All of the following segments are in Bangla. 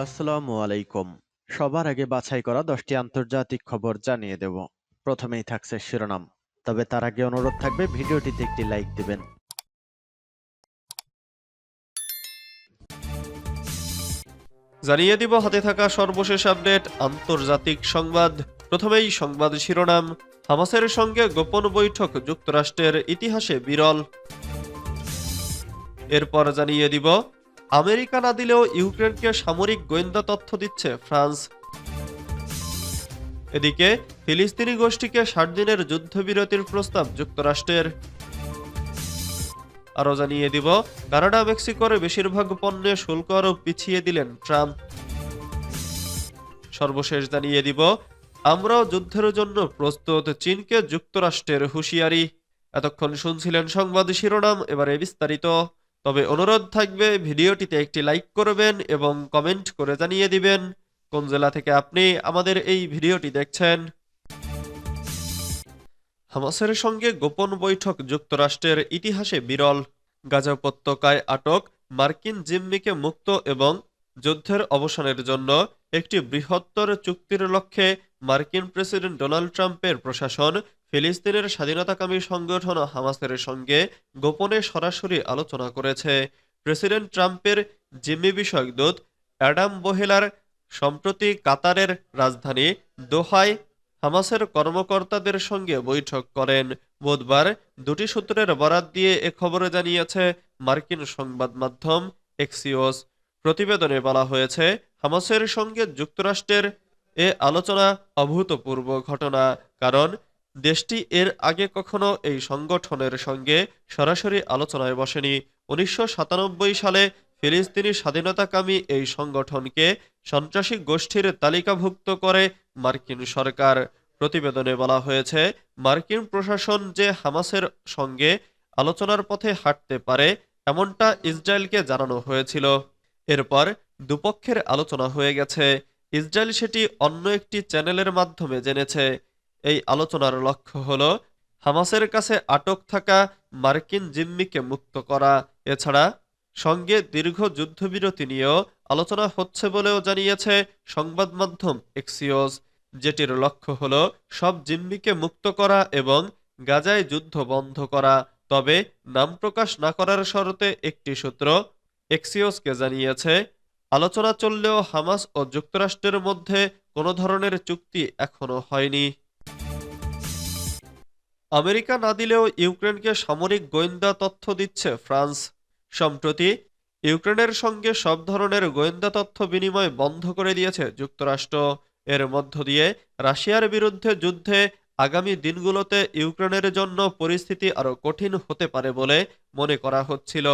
আসসালামু আলাইকুম। সবার আগে বাছাই করা 10টি আন্তর্জাতিক খবর জানিয়ে দেব। প্রথমেই থাকছে শিরোনাম। তবে তার আগে অনুরোধ থাকবে ভিডিওটিতে একটি লাইক দিবেন। জানিয়ে দিব হাতে থাকা সর্বশেষ আপডেট আন্তর্জাতিক সংবাদ। প্রথমেই সংবাদ শিরোনাম। হামাসের সঙ্গে গোপন বৈঠক যুক্তরাষ্ট্রের ইতিহাসে বিরল। এরপর জানিয়ে দিব আমেরিকা না দিলেও ইউক্রেনকে সামরিক গোয়েন্দা তথ্য দিচ্ছে ফ্রান্স। এদিকে ফিলিস্তিনি গোষ্ঠীকে 60 দিনের যুদ্ধবিরতির প্রস্তাব যুক্তরাষ্ট্রের। আরও জানিয়ে দিব কানাডা মেক্সিকোর বেশিরভাগ পণ্যে শুল্ক আরোপ পিছিয়ে দিলেন ট্রাম্প। সর্বশেষ জানিয়ে দিব আমরাও যুদ্ধের জন্য প্রস্তুত, চীনকে যুক্তরাষ্ট্রের হুঁশিয়ারি। এতক্ষণ শুনছিলেন সংবাদ শিরোনাম, এবারে বিস্তারিত। তবে অনুরোধ থাকবে ভিডিওটিতে একটি লাইক করবেন এবং কমেন্ট করে জানিয়ে দিবেন কোন জেলা থেকে আপনি আমাদের এই ভিডিওটি দেখছেন। হামাসের সঙ্গে গোপন বৈঠক যুক্তরাষ্ট্রের ইতিহাসে বিরল। গাজা উপত্যকায় আটক মার্কিন জিম্মিকে মুক্ত এবং যুদ্ধের অবসানের জন্য একটি বৃহত্তর চুক্তির লক্ষ্যে মার্কিন প্রেসিডেন্ট ডোনাল্ড ট্রাম্পের প্রশাসন ফিলিস্তিনের স্বাধীনতাকামী সংগঠন হামাসের সঙ্গে গোপনে সরাসরি আলোচনা করেছে। প্রেসিডেন্ট ট্রাম্পের জিম্মি বিষয়ক দূত অ্যাডাম বোহেলার সম্প্রতি কাতারের রাজধানী দোহায় হামাসের কর্মকর্তাদের সঙ্গে বৈঠক করেন। বুধবার দুটি সূত্রের বরাত দিয়ে এ খবরে জানিয়েছে মার্কিন সংবাদ মাধ্যম এক্সিওস। প্রতিবেদনে বলা হয়েছে, হামাসের সঙ্গে যুক্তরাষ্ট্রের এ আলোচনা অভূতপূর্ব ঘটনা, কারণ দেশটি এর আগে কখনো এই সংগঠনের সঙ্গে সরাসরি আলোচনায় বসেনি। 1997 সালে ফিলিস্তিনি স্বাধীনতাকামী এই সংগঠনকে সন্ত্রাসী গোষ্ঠীর তালিকাভুক্ত করে মার্কিন সরকার। প্রতিবেদনে বলা হয়েছে, মার্কিন প্রশাসন যে হামাসের সঙ্গে আলোচনার পথে হাঁটতে পারে এমনটা ইসরায়েলকে জানানো হয়েছিল। এরপর দুপক্ষের আলোচনা হয়ে গেছে। ইসরায়েল সেটি অন্য একটি চ্যানেলের মাধ্যমে জেনেছে। এই আলোচনার লক্ষ্য হল হামাসের কাছে আটক থাকা মার্কিন জিম্মিকে মুক্ত করা। এছাড়া সঙ্গে দীর্ঘ যুদ্ধবিরতি নিয়েও আলোচনা হচ্ছে বলেও জানিয়েছে সংবাদ মাধ্যম এক্সিওস, যেটির লক্ষ্য হল সব জিম্মিকে মুক্ত করা এবং গাজায় যুদ্ধ বন্ধ করা। তবে নাম প্রকাশ না করার শর্তে একটি সূত্র এক্সিওসকে জানিয়েছে, আলোচনা চললেও হামাস ও যুক্তরাষ্ট্রের মধ্যে কোনো ধরনের চুক্তি এখনো হয়নি। আমেরিকা না দিলেও ইউক্রেনকে সামরিক গোয়েন্দা তথ্য দিচ্ছে ফ্রান্স। সম্প্রতি ইউক্রেনের সঙ্গে সব ধরনের গোয়েন্দা তথ্য বিনিময় বন্ধ করে দিয়েছে যুক্তরাষ্ট্র। এর মধ্য দিয়ে রাশিয়ার বিরুদ্ধে যুদ্ধে আগামী দিনগুলোতে ইউক্রেনের জন্য পরিস্থিতি আরও কঠিন হতে পারে বলে মনে করা হচ্ছিল।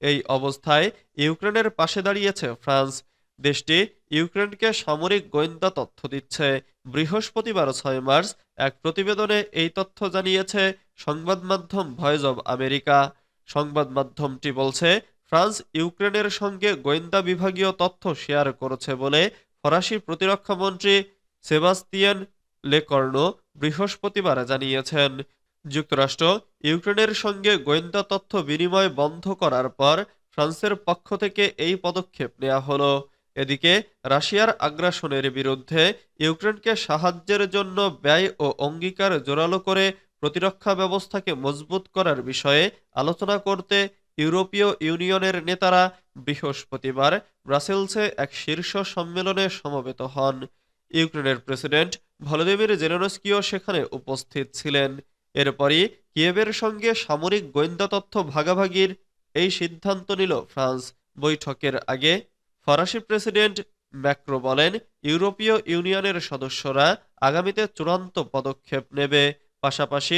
এই অবস্থায় ইউক্রেনের পাশে দাঁড়িয়েছে ফ্রান্স। দেশটি ইউক্রেনকে সামরিক গোয়েন্দা তথ্য দিচ্ছে। বৃহস্পতিবার 6 মার্চ এক প্রতিবেদনে এই তথ্য জানিয়েছে সংবাদ মাধ্যম ভয়েস অব আমেরিকা। সংবাদ মাধ্যমটি বলছে, ফ্রান্স ইউক্রেনের সঙ্গে গোয়েন্দা বিভাগীয় তথ্য শেয়ার করেছে বলে ফরাসি প্রতিরক্ষা মন্ত্রী সেবাস্তিয়ান লেকর্নো বৃহস্পতিবার জানিয়েছেন। যুক্তরাষ্ট্র ইউক্রেনের সঙ্গে গোয়েন্দা তথ্য বিনিময় বন্ধ করার পর ফ্রান্সের পক্ষ থেকে এই পদক্ষেপ নেওয়া হলো। এদিকে রাশিয়ার আগ্রাসনের বিরুদ্ধে ইউক্রেনকে সাহায্যের জন্য ব্যয় ও অঙ্গীকার জোরালো করে প্রতিরক্ষা ব্যবস্থাকে মজবুত করার বিষয়ে আলোচনা করতে ইউরোপীয় ইউনিয়নের নেতারা বৃহস্পতিবার ব্রাসেলসে এক শীর্ষ সম্মেলনে সমবেত হন। ইউক্রেনের প্রেসিডেন্ট ভলোদিমির জেলেনস্কিও সেখানে উপস্থিত ছিলেন। এরপরই কিয়েভের সঙ্গে সামরিক গোয়েন্দা তথ্য ভাগাভাগির এই সিদ্ধান্ত নিল ফ্রান্স। বৈঠকের আগে ফরাসি প্রেসিডেন্ট ম্যাক্রো বলেন, ইউরোপীয় ইউনিয়নের সদস্যরা আগামীতে চূড়ান্ত পদক্ষেপ নেবে। পাশাপাশি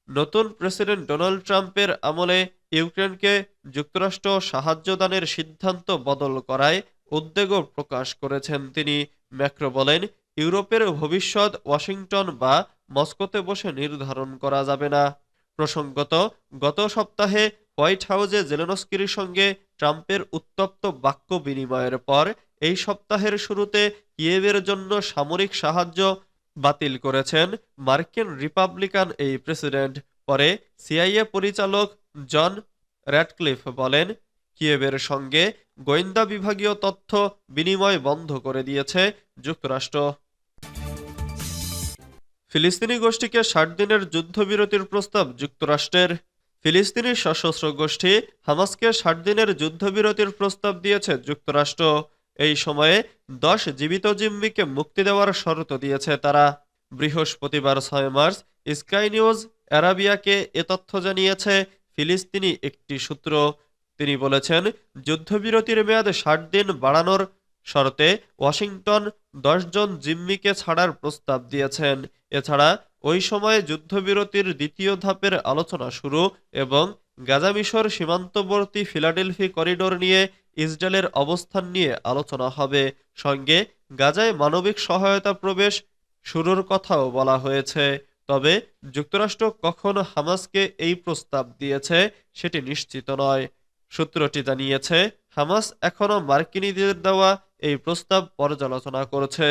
নতুন প্রেসিডেন্ট ডোনাল্ড ট্রাম্পের আমলে ইউক্রেনকে যুক্তরাষ্ট্র সাহায্য দানের সিদ্ধান্ত বদল করায় উদ্বেগও প্রকাশ করেছেন তিনি। ম্যাক্রো বলেন, ইউরোপের ভবিষ্যৎ ওয়াশিংটন বা মস্কোতে বসে নির্ধারণ করা যাবে না। প্রসঙ্গত, গত সপ্তাহে হোয়াইট হাউসে জেলেনস্কির সঙ্গে ট্রাম্পের উত্তপ্ত বাক্য বিনিময়ের পর এই সপ্তাহের শুরুতে কিয়েভের জন্য সামরিক সাহায্য বাতিল করেছেন মার্কিন রিপাবলিকান এই প্রেসিডেন্ট। পরে সিআইএ পরিচালক জন র্যাডক্লিফ বলেন, কিয়েভের সঙ্গে গোয়েন্দা বিভাগীয় তথ্য বিনিময় বন্ধ করে দিয়েছে যুক্তরাষ্ট্র। ফিলিস্তিনি গোষ্ঠীকে ৬০ দিনের যুদ্ধবিরতির প্রস্তাব যুক্তরাষ্ট্রের। ফিলিস্তিনি সশস্ত্র গোষ্ঠী হামাসকে ৬০ দিনের যুদ্ধবিরতির প্রস্তাব দিয়েছে যুক্তরাষ্ট্র। এই সময়ে ১০ জীবিত জিম্মিকে মুক্তি দেওয়ার শর্ত দিয়েছে তারা। বৃহস্পতিবার ৬ মার্চ স্কাই নিউজ অ্যারাবিয়াকে এ তথ্য জানিয়েছে ফিলিস্তিনি একটি সূত্র। তিনি বলেছেন, যুদ্ধবিরতির মেয়াদ ৬০ দিন বাড়ানোর শর্তে ওয়াশিংটন ১০ জন জিম্মিকে ছাড়ার প্রস্তাব দিয়েছেন। এছাড়া ওই সময়ে যুদ্ধবিরতির দ্বিতীয় ধাপের আলোচনা শুরু এবং গাজা মিশর সীমান্তবর্তী ফিলাডেলফি করিডোর নিয়ে ইসরায়েলের অবস্থান নিয়ে আলোচনা হবে। সঙ্গে গাজায় মানবিক সহায়তা প্রবেশ শুরুর কথাও বলা হয়েছে। তবে যুক্তরাষ্ট্র কখন হামাসকে এই প্রস্তাব দিয়েছে সেটি নিশ্চিত নয়। সূত্রটি জানিয়েছে, হামাস এখনও মার্কিনীদের দেওয়া এই প্রস্তাব পর্যালোচনা করছে।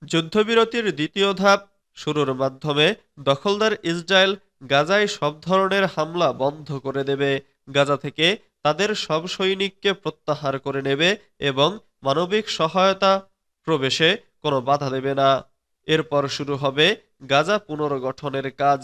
যুদ্ধবিরতির দ্বিতীয় ধাপ শুরুর মাধ্যমে দখলদার ইসরায়েল গাজায় সব ধরনের হামলা বন্ধ করে দেবে, গাজা থেকে তাদের সব সৈনিককে প্রত্যাহার করে নেবে এবং মানবিক সহায়তা প্রবেশে কোনো বাধা দেবে না। এরপর শুরু হবে গাজা পুনর্গঠনের কাজ।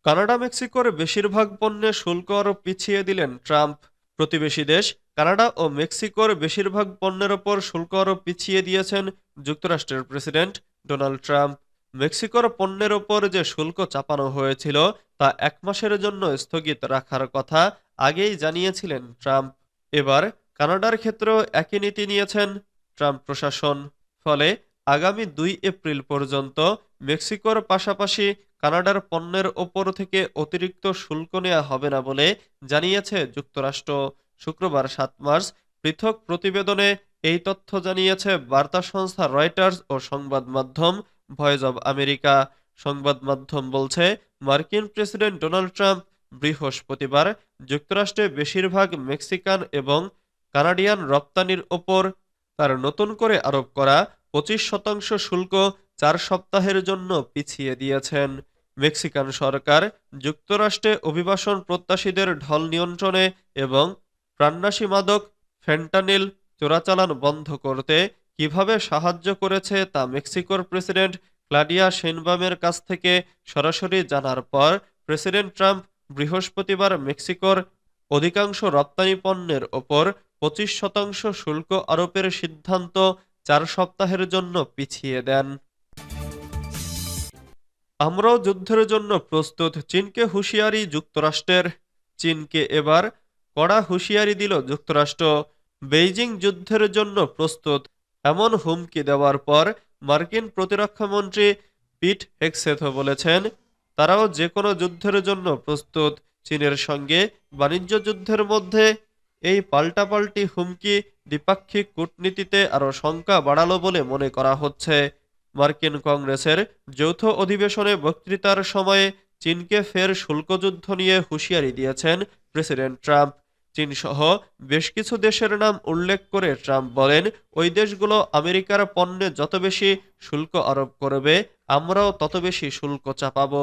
কানাডা মেক্সিকোর বেশিরভাগ পণ্যে শুল্ক আরোপ পিছিয়ে দিলেন ট্রাম্প। প্রতিবেশী দেশ কানাডা ও মেক্সিকোর বেশিরভাগ পণ্যের ওপর শুল্ক আরোপ পিছিয়ে দিয়েছেন যুক্তরাষ্ট্রের প্রেসিডেন্ট ডোনাল্ড ট্রাম্প। মেক্সিকোর পণ্যের ওপর যে শুল্ক চাপানো হয়েছিল তা ১ মাসের জন্য স্থগিত রাখার কথা আগেই জানিয়েছিলেন ট্রাম্প। এবার কানাডার ক্ষেত্রেও একই নীতি নিয়েছেন ট্রাম্প প্রশাসন। ফলে আগামী ২ এপ্রিল পর্যন্ত মেক্সিকোর পাশাপাশি কানাডার পণ্যের ওপর থেকে অতিরিক্ত শুল্ক নেওয়া হবে না বলে জানিয়েছে যুক্তরাষ্ট্র। শুক্রবার ৭ মার্চ পৃথক প্রতিবেদনে এই তথ্য জানিয়েছে বার্তা সংস্থা রয়টার্স ও সংবাদ মাধ্যম ভয়েস অব আমেরিকা। সংবাদ মাধ্যম বলছে, মার্কিন প্রেসিডেন্ট ডোনাল্ড ট্রাম্প বৃহস্পতিবার যুক্তরাষ্ট্রে বেশিরভাগ মেক্সিকান এবং কানাডিয়ান রপ্তানির ওপর তার নতুন করে আরোপ করা ২৫% শুল্ক ৪ সপ্তাহের জন্য পিছিয়ে দিয়েছেন। মেক্সিকান সরকার যুক্তরাষ্ট্রে অভিবাসন প্রত্যাশীদের ঢল নিয়ন্ত্রণে এবং প্রাণনাশী মাদক ফেন্টানিল চোরাচালান বন্ধ করতে কিভাবে সাহায্য করেছে তা মেক্সিকোর প্রেসিডেন্ট ক্লাডিয়া শেইনবামের কাছ থেকে সরাসরি জানার পর প্রেসিডেন্ট ট্রাম্প বৃহস্পতিবার মেক্সিকোর অধিকাংশ রপ্তানি পণ্যের ওপর ২৫% শুল্ক আরোপের সিদ্ধান্ত ৪ সপ্তাহের জন্য পিছিয়ে দেন। আমরাও যুদ্ধের জন্য প্রস্তুত, চীনকে হুঁশিয়ারি যুক্তরাষ্ট্রের। চীনকে এবার কড়া হুঁশিয়ারি দিল যুক্তরাষ্ট্র। বেইজিং যুদ্ধের জন্য প্রস্তুত এমন হুমকি দেওয়ার পর মার্কিন প্রতিরক্ষামন্ত্রী পিট হেগসেথ বলেছেন, তারাও যে কোনো যুদ্ধের জন্য প্রস্তুত। চীনের সঙ্গে বাণিজ্য যুদ্ধের মধ্যে এই পাল্টাপাল্টি হুমকি দ্বিপাক্ষিক কূটনীতিতে আরও শঙ্কা বাড়ালো বলে মনে করা হচ্ছে। মার্কিন কংগ্রেসের যৌথ অধিবেশনে বক্তৃতার সময়ে চীনকে ফের শুল্কযুদ্ধ নিয়ে হুঁশিয়ারি দিয়েছেন প্রেসিডেন্ট ট্রাম্প। চীনসহ বেশ কিছু দেশের নাম উল্লেখ করে ট্রাম্প বলেন, ওই দেশগুলো আমেরিকার পণ্যে যত বেশি শুল্ক আরোপ করবে, আমরাও তত বেশি শুল্ক চাপাবো।